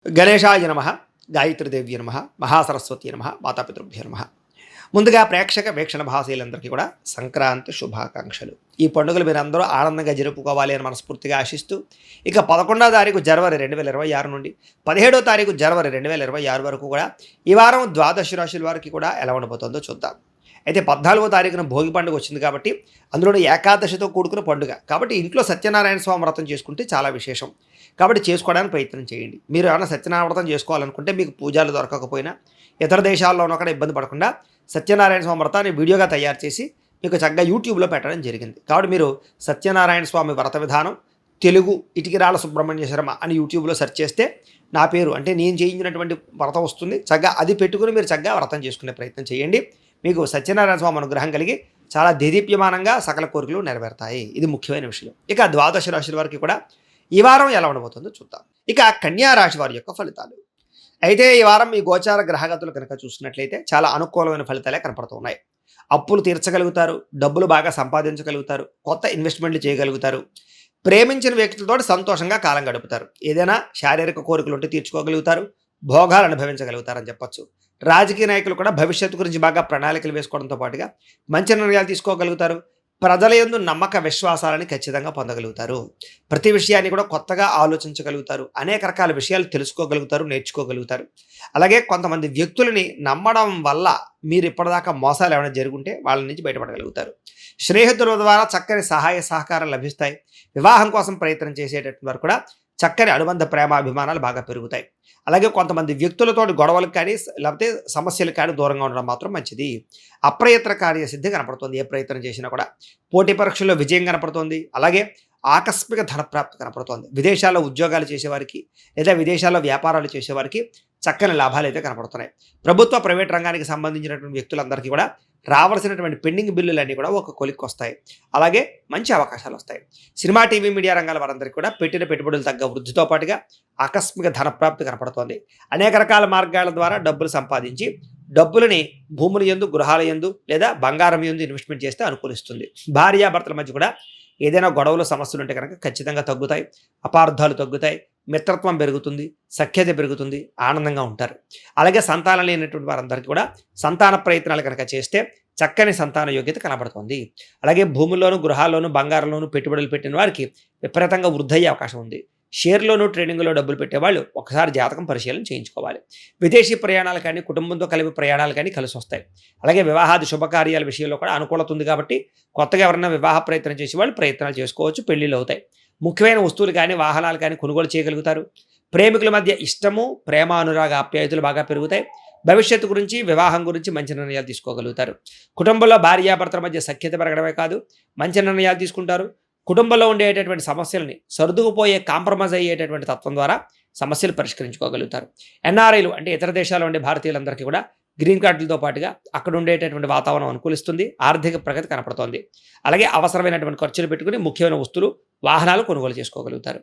గణేశాయ నమ, గాయత్రీదేవ్య నమ, మహాసరస్వతి నమ, మాతాపితృభ్య నమ. ముందుగా ప్రేక్షక వీక్షణ భాషలందరికీ కూడా సంక్రాంతి శుభాకాంక్షలు. ఈ పండుగలు మీరు అందరూ ఆనందంగా జరుపుకోవాలి అని మనస్ఫూర్తిగా ఆశిస్తూ, ఇక 11వ తారీఖు జనవరి 2026 నుండి 17వ తారీఖు జనవరి 2026 వరకు కూడా ఈ వారం ద్వాదశ రాశుల వారికి కూడా ఎలా ఉండబోతుందో చూద్దాం. అయితే 14వ తారీఖున భోగి పండుగ వచ్చింది కాబట్టి, అందులో ఏకాదశితో కూడుకున్న పండుగ కాబట్టి ఇంట్లో సత్యనారాయణ స్వామి వ్రతం చేసుకుంటే చాలా విశేషం. కాబట్టి చేసుకోవడానికి ప్రయత్నం చేయండి. మీరు ఏమైనా సత్యనారాయణ వ్రతం చేసుకోవాలనుకుంటే, మీకు పూజలు దొరకకపోయినా ఇతర దేశాల్లో ఉన్న కూడా ఇబ్బంది పడకుండా సత్యనారాయణ స్వామి వ్రతాన్ని వీడియోగా తయారు చేసి మీకు చక్కగా యూట్యూబ్లో పెట్టడం జరిగింది. కాబట్టి మీరు సత్యనారాయణ స్వామి వ్రత విధానం తెలుగు ఇటికిరాల సుబ్రహ్మణ్య శర్మ అని యూట్యూబ్లో సెర్చ్ చేస్తే నా పేరు అంటే నేను చేయించినటువంటి వ్రతం వస్తుంది. చక్కగా అది పెట్టుకుని మీరు చక్కగా వ్రతం చేసుకునే ప్రయత్నం చేయండి. మీకు సత్యనారాయణ స్వామి అనుగ్రహం కలిగి చాలా దేదీప్యమానంగా సకల కోరికలు నెరవేరుతాయి. ఇది ముఖ్యమైన విషయం. ఇక ద్వాదశ రాశుల వారికి కూడా ఈ వారం ఎలా ఉండబోతుందో చూద్దాం. ఇక కన్యా రాశి వారి యొక్క ఫలితాలు. అయితే ఈ వారం మీ గోచార గ్రహగతులు కనుక చూసినట్లయితే చాలా అనుకూలమైన ఫలితాలే కనపడుతున్నాయి. అప్పులు తీర్చగలుగుతారు, డబ్బులు బాగా సంపాదించగలుగుతారు, కొత్త ఇన్వెస్ట్మెంట్లు చేయగలుగుతారు, ప్రేమించిన వ్యక్తులతో సంతోషంగా కాలం గడుపుతారు, ఏదైనా శారీరక కోరికలు ఉంటే తీర్చుకోగలుగుతారు, భోగాలు అనుభవించగలుగుతారని చెప్పొచ్చు. రాజకీయ నాయకులు కూడా భవిష్యత్తు గురించి బాగా ప్రణాళికలు వేసుకోవడంతో పాటుగా మంచి నిర్ణయాలు తీసుకోగలుగుతారు. ప్రజల యందు నమ్మక విశ్వాసాలని ఖచ్చితంగా పొందగలుగుతారు. ప్రతి విషయాన్ని కూడా కొత్తగా ఆలోచించగలుగుతారు. అనేక రకాల విషయాలు తెలుసుకోగలుగుతారు, నేర్చుకోగలుగుతారు. అలాగే కొంతమంది వ్యక్తులని నమ్మడం వల్ల మీరు ఇప్పటిదాకా మోసాలు ఏమైనా జరుగుంటే వాళ్ళ నుంచి బయటపడగలుగుతారు. స్నేహితుల ద్వారా చక్కని సహాయ సహకారం లభిస్తాయి. వివాహం కోసం ప్రయత్నం చేసేటటువంటి వారు కూడా చక్కని అనుబంధ ప్రేమాభిమానాలు బాగా పెరుగుతాయి. అలాగే కొంతమంది వ్యక్తులతో గొడవలకు కానీ లేకపోతే సమస్యలు కానీ దూరంగా ఉండడం మాత్రం మంచిది. అప్రయత్న కార్యసిద్ధి కనపడుతుంది. ఏ ప్రయత్నం చేసినా కూడా పోటీ పరీక్షల్లో విజయం కనపడుతుంది. అలాగే ఆకస్మిక ధనప్రాప్తి కనపడుతోంది. విదేశాల్లో ఉద్యోగాలు చేసేవారికి లేదా విదేశాల్లో వ్యాపారాలు చేసేవారికి చక్కని లాభాలు అయితే కనపడుతున్నాయి. ప్రభుత్వ ప్రైవేట్ రంగానికి సంబంధించినటువంటి వ్యక్తులందరికీ కూడా రావాల్సినటువంటి పెండింగ్ బిల్లులన్నీ కూడా ఒక కొలిక్కి వస్తాయి. అలాగే మంచి అవకాశాలు వస్తాయి. సినిమా, టీవీ, మీడియా రంగాల వారందరికీ కూడా పెట్టిన పెట్టుబడులు తగ్గ వృద్ధితో పాటుగా ఆకస్మిక ధనప్రాప్తి కనపడుతోంది. అనేక రకాల మార్గాల ద్వారా డబ్బులు సంపాదించి డబ్బులని భూముల యందు, గృహాల యందు లేదా బంగారం యందు ఇన్వెస్ట్మెంట్ చేస్తే అనుకూలిస్తుంది. భార్యాభర్తల మధ్య కూడా ఏదైనా గొడవలు సమస్యలు ఉంటే కనుక ఖచ్చితంగా తగ్గుతాయి. అపార్థాలు తగ్గుతాయి. మిత్రత్వం పెరుగుతుంది, సఖ్యత పెరుగుతుంది, ఆనందంగా ఉంటారు. అలాగే సంతానం లేనటువంటి వారందరికీ కూడా సంతాన ప్రయత్నాలు కనుక చేస్తే చక్కని సంతాన యోగ్యత కనబడుతుంది. అలాగే భూముల్లోనూ, గృహాల్లోనూ, బంగారంలోనూ పెట్టుబడులు పెట్టిన వారికి విపరీతంగా వృద్ధి అయ్యే అవకాశం ఉంది. షేర్లోనూ, ట్రేడింగ్లో డబ్బులు పెట్టేవాళ్ళు ఒకసారి జాతకం పరిశీలన చేయించుకోవాలి. విదేశీ ప్రయాణాలు కానీ, కుటుంబంతో కలిపి ప్రయాణాలు కానీ కలిసి వస్తాయి. అలాగే వివాహాది శుభకార్యాల విషయంలో కూడా అనుకూలత ఉంది కాబట్టి కొత్తగా ఎవరైనా వివాహ ప్రయత్నం చేసేవాళ్ళు ప్రయత్నాలు చేసుకోవచ్చు. పెళ్లిళ్ళు అవుతాయి. ముఖ్యమైన వస్తువులు కానీ, వాహనాలు కానీ కొనుగోలు చేయగలుగుతారు. ప్రేమికుల మధ్య ఇష్టము, ప్రేమ, అనురాగ, ఆప్యాయతలు బాగా పెరుగుతాయి. భవిష్యత్తు గురించి, వివాహం గురించి మంచి నిర్ణయాలు తీసుకోగలుగుతారు. కుటుంబంలో భార్యాభర్తల మధ్య సఖ్యత పెరగడమే కాదు, మంచి నిర్ణయాలు తీసుకుంటారు. కుటుంబంలో ఉండేటటువంటి సమస్యలని సర్దుకుపోయే, కాంప్రమైజ్ అయ్యేటటువంటి తత్వం ద్వారా సమస్యలు పరిష్కరించుకోగలుగుతారు. ఎన్ఆర్ఐలు అంటే ఇతర దేశాల్లో ఉండే భారతీయులందరికీ కూడా గ్రీన్ కార్డులతో పాటుగా అక్కడ ఉండేటటువంటి వాతావరణం అనుకూలిస్తుంది. ఆర్థిక ప్రగతి కనపడుతోంది. అలాగే అవసరమైనటువంటి ఖర్చులు పెట్టుకుని ముఖ్యమైన వస్తువులు, వాహనాలు కొనుగోలు చేసుకోగలుగుతారు.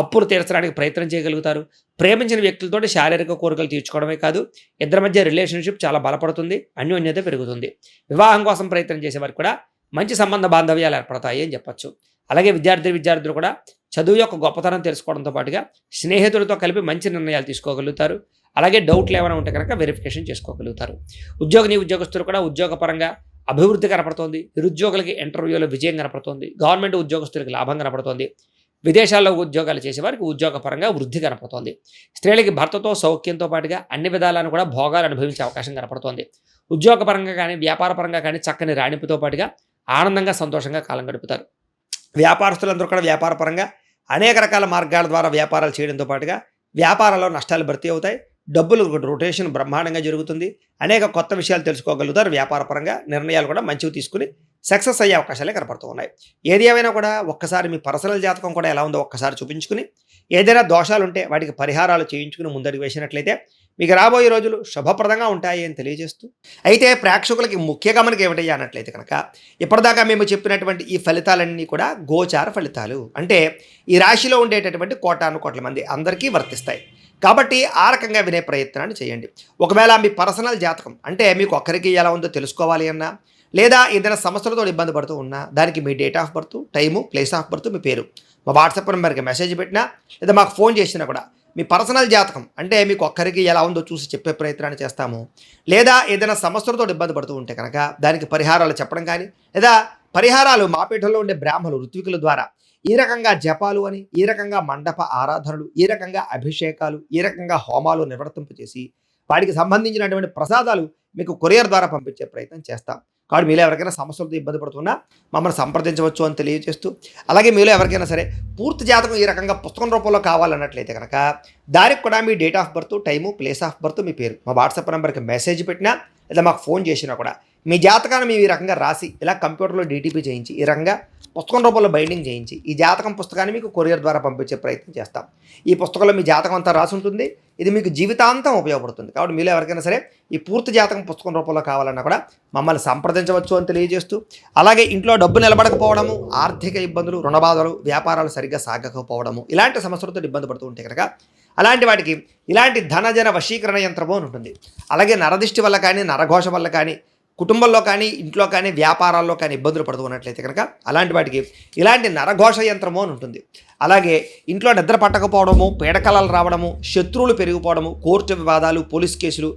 అప్పులు తీర్చడానికి ప్రయత్నం చేయగలుగుతారు. ప్రేమించిన వ్యక్తులతో శారీరక కోరికలు తీర్చుకోవడమే కాదు, ఇద్దరి మధ్య రిలేషన్షిప్ చాలా బలపడుతుంది, అన్యోన్యత పెరుగుతుంది. వివాహం కోసం ప్రయత్నం చేసేవారికి కూడా మంచి సంబంధ బాంధవ్యాలు ఏర్పడతాయి అని చెప్పచ్చు. అలాగే విద్యార్థులు కూడా చదువు యొక్క గొప్పతనం తెలుసుకోవడంతో పాటుగా స్నేహితులతో కలిపి మంచి నిర్ణయాలు తీసుకోగలుగుతారు. అలాగే డౌట్లు ఏమైనా ఉంటే కనుక వెరిఫికేషన్ చేసుకోగలుగుతారు. ఉద్యోగస్తులు కూడా ఉద్యోగపరంగా అభివృద్ధి కనపడుతోంది. నిరుద్యోగులకి ఇంటర్వ్యూలో విజయం కనపడుతోంది. గవర్నమెంట్ ఉద్యోగస్తులకి లాభం కనపడుతోంది. విదేశాల్లో ఉద్యోగాలు చేసేవారికి ఉద్యోగపరంగా వృద్ధి కనపడుతోంది. స్త్రీలకి భర్తతో సౌఖ్యంతో పాటుగా అన్ని విధాలను కూడా భోగాలు అనుభవించే అవకాశం కనపడుతోంది. ఉద్యోగపరంగా కానీ, వ్యాపారపరంగా కానీ చక్కని రాణింపుతో పాటుగా ఆనందంగా, సంతోషంగా కాలం గడుపుతారు. వ్యాపారస్తులందరూ కూడా వ్యాపారపరంగా అనేక రకాల మార్గాల ద్వారా వ్యాపారాలు చేయడంతో పాటుగా వ్యాపారాల్లో నష్టాలు భర్తీ అవుతాయి. డబ్బులు రొటేషన్ బ్రహ్మాండంగా జరుగుతుంది. అనేక కొత్త విషయాలు తెలుసుకోగలుగుతారు. వ్యాపారపరంగా నిర్ణయాలు కూడా మంచివి తీసుకుని సక్సెస్ అయ్యే అవకాశాలే కనపడుతూ ఉన్నాయి. ఏది ఏమైనా కూడా ఒక్కసారి మీ పర్సనల్ జాతకం కూడా ఎలా ఉందో ఒక్కసారి చూపించుకుని, ఏదైనా దోషాలు ఉంటే వాటికి పరిహారాలు చేయించుకుని ముందడుగు వేసినట్లయితే మీకు రాబోయే రోజులు శుభప్రదంగా ఉంటాయి అని తెలియజేస్తూ, అయితే ప్రేక్షకులకి ముఖ్య గమనిక ఏమిటయ్యా అన్నట్లయితే కనుక ఇప్పటిదాకా మేము చెప్పినటువంటి ఈ ఫలితాలన్నీ కూడా గోచార ఫలితాలు. అంటే ఈ రాశిలో ఉండేటటువంటి కోటాను కోట్ల మంది అందరికీ వర్తిస్తాయి. కాబట్టి ఆ రకంగా వినే ప్రయత్నాన్ని చేయండి. ఒకవేళ మీ పర్సనల్ జాతకం అంటే మీకు ఒక్కరికి ఎలా ఉందో తెలుసుకోవాలి అన్నా, లేదా ఏదైనా సమస్యలతో ఇబ్బంది పడుతూ ఉన్నా, దానికి మీ date of birth, time, place of birth, మీ పేరు మా వాట్సాప్ నెంబర్కి మెసేజ్ పెట్టినా లేదా మాకు ఫోన్ చేసినా కూడా మీ పర్సనల్ జాతకం అంటే మీకు ఒక్కరికి ఎలా ఉందో చూసి చెప్పే ప్రయత్నాన్ని చేస్తాము. లేదా ఏదైనా సమస్యలతో ఇబ్బంది పడుతూ ఉంటే కనుక దానికి పరిహారాలు చెప్పడం కానీ, లేదా పరిహారాలు మా పీఠంలో ఉండే బ్రాహ్మణులు ఋత్వికుల ద్వారా ఈ రకంగా జపాలు అని, ఈ రకంగా మండప ఆరాధనలు, ఈ రకంగా అభిషేకాలు, ఈ రకంగా హోమాలు నిర్వర్తింపచేసి వాటికి సంబంధించినటువంటి ప్రసాదాలు మీకు కొరియర్ ద్వారా పంపించే ప్రయత్నం చేస్తాం. కాబట్టి మీలో ఎవరికైనా సమస్యలతో ఇబ్బంది పడుతున్నా మమ్మల్ని సంప్రదించవచ్చు అని తెలియజేస్తూ, అలాగే మీలో ఎవరికైనా సరే పూర్తి జాతకం ఈ రకంగా పుస్తకం రూపంలో కావాలన్నట్లయితే కనుక దానికి కూడా మీ date of birth, time, place of birth, మీ పేరు మా వాట్సాప్ నెంబర్కి మెసేజ్ పెట్టినా లేదా మాకు ఫోన్ చేసినా కూడా మీ జాతకాన్ని మేము ఈ రకంగా రాసి ఇలా కంప్యూటర్లో డీటీపీ చేయించి ఈ రకంగా పుస్తకం రూపంలో బైండింగ్ చేయించి ఈ జాతకం పుస్తకాన్ని మీకు కొరియర్ ద్వారా పంపించే ప్రయత్నం చేస్తాం. ఈ పుస్తకంలో మీ జాతకం అంతా రాసి ఉంటుంది. ఇది మీకు జీవితాంతం ఉపయోగపడుతుంది. కాబట్టి మీలో ఎవరికైనా సరే ఈ పూర్తి జాతకం పుస్తకం రూపంలో కావాలన్నా కూడా మమ్మల్ని సంప్రదించవచ్చు అని తెలియజేస్తూ, అలాగే ఇంట్లో డబ్బు నిలబడకపోవడము, ఆర్థిక ఇబ్బందులు, రుణబాధలు, వ్యాపారాలు సరిగ్గా సాగకపోవడము, ఇలాంటి సమస్యలతో ఇబ్బంది పడుతూ ఉంటే కనుక అలాంటి వాటికి ఇలాంటి ధనజన వశీకరణ యంత్రము అని ఉంటుంది. అలాగే నరదిష్టి వల్ల కానీ, నరఘోష వల్ల కానీ, కుటుంబంలో కానీ, ఇంట్లో కానీ, వ్యాపారాల్లో కానీ ఇబ్బందులు పడుతూ ఉన్నట్లయితే కనుక అలాంటి వాటికి ఇలాంటి నరఘోష యంత్రము అని ఉంటుంది. అలాగే ఇంట్లో నిద్ర పట్టకపోవడము, పీడకలలు రావడము, శత్రువులు పెరిగిపోవడము, కోర్టు వివాదాలు, పోలీస్ కేసులు,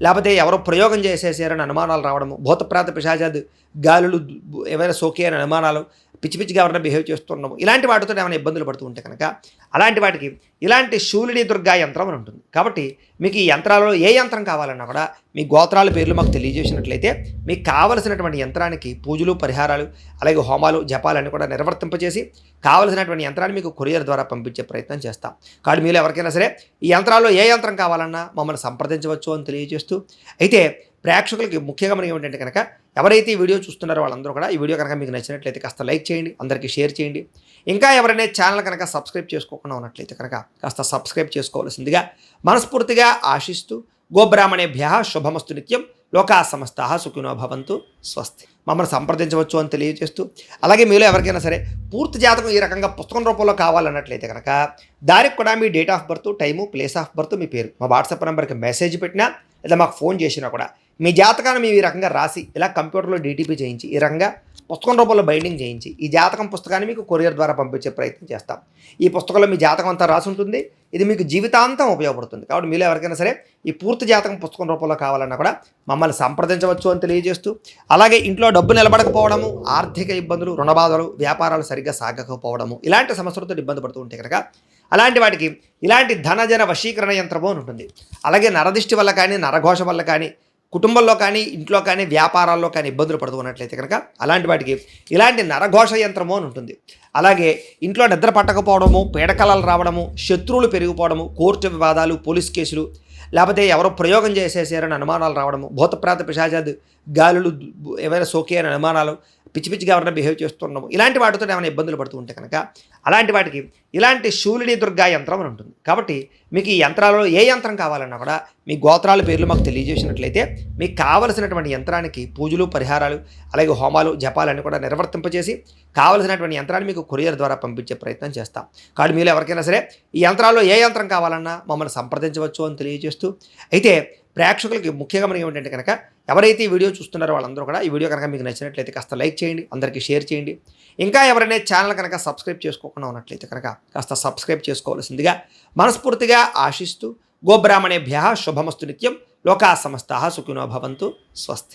లేకపోతే ఎవరో ప్రయోగం చేసేసారని అనుమానాలు రావడము, భూతప్రాత పిశాచాలు, గాలులు ఏమైనా సోకే అని అనుమానాలు, పిచ్చి పిచ్చిగా ఎవరైనా బిహేవ్ చేస్తున్నాము, ఇలాంటి వాటితో ఏమైనా ఇబ్బందులు పడుతూ ఉంటే కనుక అలాంటి వాటికి ఇలాంటి శూలిని దుర్గా యంత్రం అని ఉంటుంది. కాబట్టి మీకు ఈ యంత్రాలలో ఏ యంత్రం కావాలన్నా కూడా మీ గోత్రాల పేర్లు మాకు తెలియజేసినట్లయితే మీకు కావలసినటువంటి యంత్రానికి పూజలు, పరిహారాలు, అలాగే హోమాలు, జపాలన్నీ కూడా నిర్వర్తింపచేసి కావలసినటువంటి యంత్రాన్ని మీకు కొరియర్ ద్వారా పంపించే ప్రయత్నం చేస్తాం. కాబట్టి మీరు ఎవరికైనా సరే ఈ యంత్రాల్లో ఏ యంత్రం కావాలన్నా మమ్మల్ని సంప్రదించవచ్చు అని తెలియజేస్తూ, అయితే ప్రేక్షకులకి ముఖ్యంగా మనకి ఏమిటంటే కనుక ఎవరైతే ఈ వీడియో చూస్తున్నారో వాళ్ళందరూ కూడా ఈ వీడియో కనుక మీకు నచ్చినట్లయితే కాస్త లైక్ చేయండి, అందరికీ షేర్ చేయండి. ఇంకా ఎవరైనా ఛానల్ కనుక సబ్స్క్రైబ్ చేసుకోకుండా ఉన్నట్లయితే కనుక కాస్త సబ్స్క్రైబ్ చేసుకోవాల్సిందిగా మనస్ఫూర్తిగా ఆశిస్తూ, గోబ్రాహ్మణేభ్యః శుభమస్తు నిత్యం, లోకా సమస్తాః సుఖినో భవంతు, స్వస్తి. మమ్మల్ని సంప్రదించవచ్చు అని తెలియజేస్తూ, అలాగే మీలో ఎవరికైనా సరే పూర్తి జాతకం ఈ రకంగా పుస్తకం రూపంలో కావాలన్నట్లయితే కనుక దానికి కూడా మీ date of birth, time, place of birth, మీ పేరు మా వాట్సాప్ నెంబర్కి మెసేజ్ పెట్టినా లేదా మాకు ఫోన్ చేసినా కూడా మీ జాతకాన్ని మేము ఈ రకంగా రాసి ఇలా కంప్యూటర్లో డీటీపీ చేయించి ఈ రకంగా పుస్తకం రూపంలో బైండింగ్ చేయించి ఈ జాతకం పుస్తకాన్ని మీకు కొరియర్ ద్వారా పంపించే ప్రయత్నం చేస్తాం. ఈ పుస్తకంలో మీ జాతకం అంతా రాసి ఉంటుంది. ఇది మీకు జీవితాంతం ఉపయోగపడుతుంది. కాబట్టి మీలో ఎవరికైనా సరే ఈ పూర్తి జాతకం పుస్తకం రూపంలో కావాలన్నా కూడా మమ్మల్ని సంప్రదించవచ్చు అని తెలియజేస్తూ, అలాగే ఇంట్లో డబ్బు నిలబడకపోవడము, ఆర్థిక ఇబ్బందులు, రుణబాధలు, వ్యాపారాలు సరిగ్గా సాగకపోవడము, ఇలాంటి సమస్యలతో ఇబ్బంది పడుతూ ఉంటే కనుక అలాంటి వాటికి ఇలాంటి ధనజన వశీకరణ యంత్రము అని ఉంటుంది. అలాగే నరదిష్టి వల్ల కానీ, నరఘోష వల్ల కానీ, కుటుంబంలో కానీ, ఇంట్లో కానీ, వ్యాపారాల్లో కానీ ఇబ్బందులు పడుతూ ఉన్నట్లయితే కనుక అలాంటి వాటికి ఇలాంటి నరఘోష యంత్రము అని ఉంటుంది. అలాగే ఇంట్లో నిద్ర పట్టకపోవడము, పీడకలలు రావడము, శత్రువులు పెరిగిపోవడము, కోర్టు వివాదాలు, పోలీస్ కేసులు, లేకపోతే ఎవరో ప్రయోగం చేసేసారని అనుమానాలు రావడము, భూతప్రాత పిశాచాలు, గాలులు ఏమైనా సోకే అని అనుమానాలు, పిచ్చి పిచ్చిగా ఎవరైనా బిహేవ్ చేస్తున్నాము, ఇలాంటి వాటితో ఏమైనా ఇబ్బందులు పడుతూ ఉంటే కనుక అలాంటి వాటికి ఇలాంటి శూలిని దుర్గా యంత్రం అని ఉంటుంది. కాబట్టి మీకు ఈ యంత్రాలలో ఏ యంత్రం కావాలన్నా కూడా మీ గోత్రాల పేర్లు మాకు తెలియజేసినట్లయితే మీకు కావలసినటువంటి యంత్రానికి పూజలు, పరిహారాలు, అలాగే హోమాలు, జపాలన్నీ కూడా నిర్వర్తింపచేసి కావలసినటువంటి యంత్రాన్ని మీకు కొరియర్ ద్వారా పంపించే ప్రయత్నం చేస్తాం. కాబట్టి మీరు ఎవరికైనా సరే ఈ యంత్రాల్లో ఏ యంత్రం కావాలన్నా మమ్మల్ని సంప్రదించవచ్చు అని తెలియజేస్తూ, అయితే ప్రేక్షకులకి ముఖ్యంగా మనకి ఏమిటంటే కనుక ఎవరైతే ఈ వీడియో చూస్తున్నారో వాళ్ళందరూ కూడా ఈ వీడియో కనుక మీకు నచ్చినట్లయితే కాస్త లైక్ చేయండి, అందరికీ షేర్ చేయండి. ఇంకా ఎవరైనా ఛానల్ కనుక సబ్స్క్రైబ్ చేసుకోకుండా ఉన్నట్లయితే కనుక కాస్త సబ్స్క్రైబ్ చేసుకోవాల్సిందిగా మనస్ఫూర్తిగా ఆశిస్తూ, గోబ్రాహ్మణేభ్యః శుభమస్తు నిత్యం, లోకా సమస్తాః సుఖినో భవంతు, స్వస్తి.